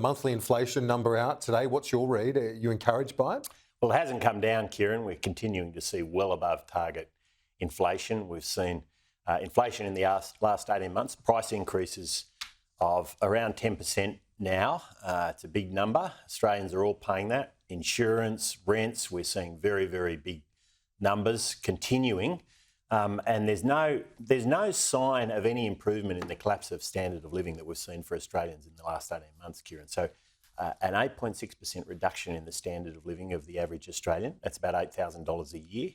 Monthly inflation number out today. What's your read? Are you encouraged by it? Well, it hasn't come down, Kieran. We're continuing to see well above target inflation. We've seen inflation in the last 18 months, price increases of around 10% now. It's a big number. Australians are all paying that. Insurance, rents, we're seeing very, very big numbers continuing. And there's no sign of any improvement in the collapse of standard of living that we've seen for Australians in the last 18 months, Kieran. So an 8.6% reduction in the standard of living of the average Australian, that's about $8,000 a year.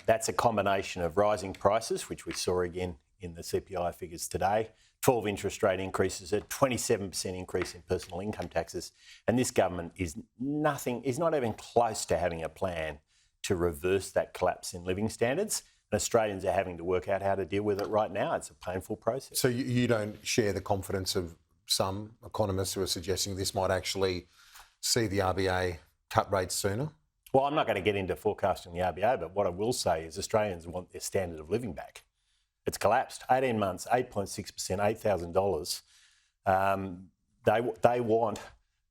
That's a combination of rising prices, which we saw again in the CPI figures today, 12 interest rate increases, a 27% increase in personal income taxes. And this government is not even close to having a plan to reverse that collapse in living standards. And Australians are having to work out how to deal with it right now. It's a painful process. So you don't share the confidence of some economists who are suggesting this might actually see the RBA cut rates sooner? Well, I'm not going to get into forecasting the RBA, but what I will say is Australians want their standard of living back. It's collapsed. 18 months, 8.6%, $8,000. They want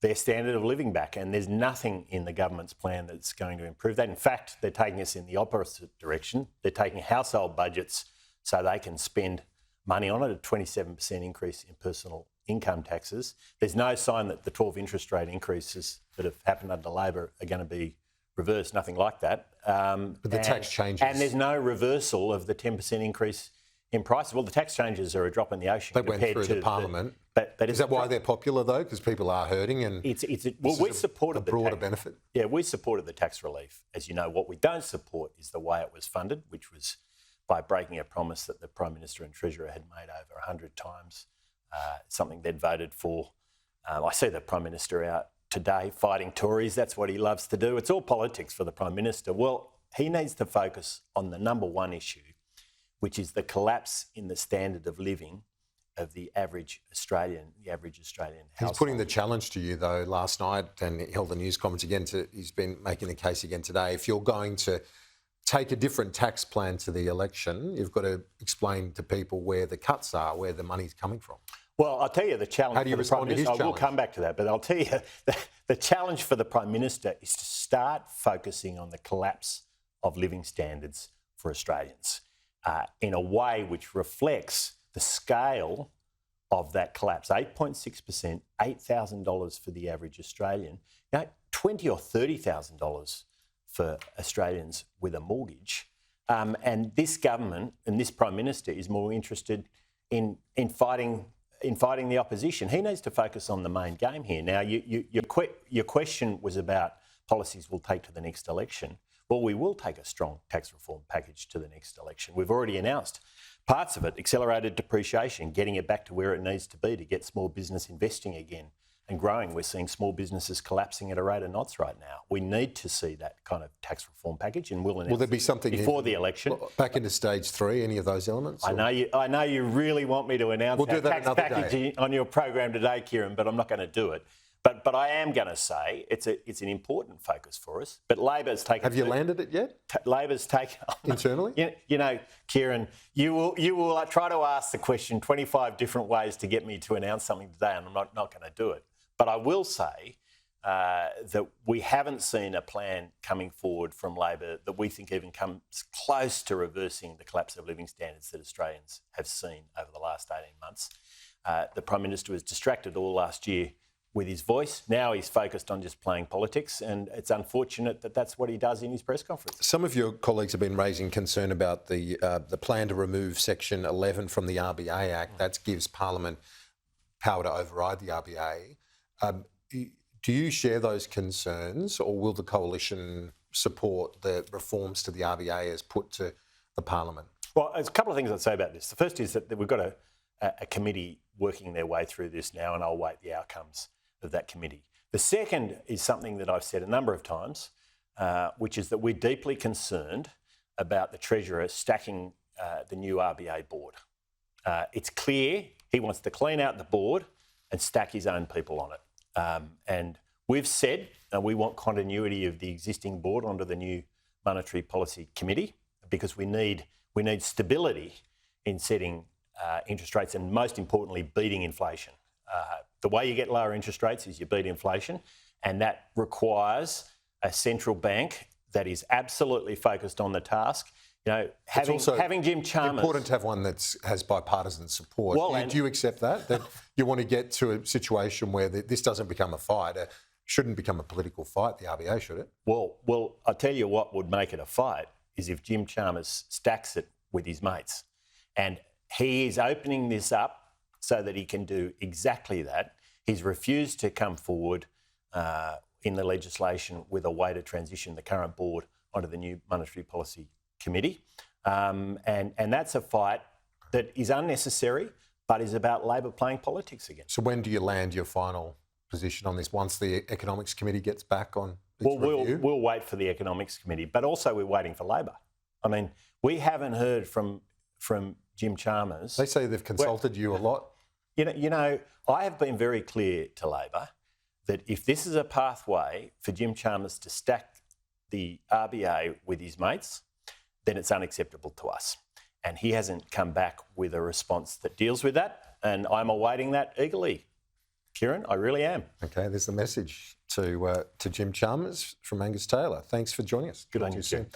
their standard of living back, and there's nothing in the government's plan that's going to improve that. In fact, they're taking us in the opposite direction. They're taking household budgets so they can spend money on it, a 27% increase in personal income taxes. There's no sign that the 12 interest rate increases that have happened under Labor are going to be reversed, nothing like that. But the tax changes. And there's no reversal of the 10% increase in prices. Well, the tax changes are a drop in the ocean. They went through the Parliament. But is that why they're popular, though? Because people are hurting and we supported the broader benefit? Yeah, we supported the tax relief. As you know, what we don't support is the way it was funded, which was by breaking a promise that the Prime Minister and Treasurer had made over 100 times, something they'd voted for. I see the Prime Minister out today fighting Tories. That's what he loves to do. It's all politics for the Prime Minister. Well, he needs to focus on the number one issue, which is the collapse in the standard of living of the average Australian household. He's putting the challenge to you, though, last night, and he held the news conference again. He's been making the case again today. If you're going to take a different tax plan to the election, you've got to explain to people where the cuts are, where the money's coming from. Well, I'll tell you the challenge. How do you respond to his challenge? I will come back to that, but I'll tell you the challenge for the Prime Minister is to start focusing on the collapse of living standards for Australians in a way which reflects the scale of that collapse. 8.6%, $8,000 for the average Australian. Now, $20,000 or $30,000 for Australians with a mortgage. And this government and this Prime Minister is more interested in fighting the opposition. He needs to focus on the main game here. Now, your question was about policies we'll take to the next election. Well, we will take a strong tax reform package to the next election. We've already announced parts of it, accelerated depreciation, getting it back to where it needs to be to get small business investing again and growing. We're seeing small businesses collapsing at a rate of knots right now. We need to see that kind of tax reform package, and we'll announce there be something before the election. Back into stage 3, any of those elements? I know you really want me to announce that tax package on your program today, Kieran, but I'm not going to do it. But I am going to say it's an important focus for us. But Labor's taken. Have you landed it yet? Labor's taken internally. You know, Kieran, you will try to ask the question 25 different ways to get me to announce something today, and I'm not going to do it. But I will say that we haven't seen a plan coming forward from Labor that we think even comes close to reversing the collapse of living standards that Australians have seen over the last 18 months. The Prime Minister was distracted all last year with his voice. Now he's focused on just playing politics, and it's unfortunate that that's what he does in his press conference. Some of your colleagues have been raising concern about the plan to remove Section 11 from the RBA Act. That gives Parliament power to override the RBA. Do you share those concerns, or will the coalition support the reforms to the RBA as put to the Parliament? Well, there's a couple of things I'd say about this. The first is that we've got a committee working their way through this now, and I'll wait the outcomes of that committee. The second is something that I've said a number of times, which is that we're deeply concerned about the Treasurer stacking the new RBA board. It's clear he wants to clean out the board and stack his own people on it. And we've said we want continuity of the existing board onto the new Monetary Policy Committee, because we need stability in setting interest rates and, most importantly, beating inflation. the way you get lower interest rates is you beat inflation, and that requires a central bank that is absolutely focused on the task. You know, having Jim Chalmers... important to have one that has bipartisan support. Do you accept that? That you want to get to a situation where this doesn't become a fight? It shouldn't become a political fight, the RBA, should it? Well, I'll tell you what would make it a fight is if Jim Chalmers stacks it with his mates. And he is opening this up so that he can do exactly that. He's refused to come forward in the legislation with a way to transition the current board onto the new Monetary Policy Committee. And that's a fight that is unnecessary, but is about Labor playing politics again. So when do you land your final position on this, once the Economics Committee gets back on its review? We'll wait for the Economics Committee, but also we're waiting for Labor. I mean, we haven't heard from Jim Chalmers. They say they've consulted you a lot. You know, I have been very clear to Labor that if this is a pathway for Jim Chalmers to stack the RBA with his mates, then it's unacceptable to us. And he hasn't come back with a response that deals with that, and I'm awaiting that eagerly. Kieran, I really am. Okay, there's the message to Jim Chalmers from Angus Taylor. Thanks for joining us. Good on you, Kieran.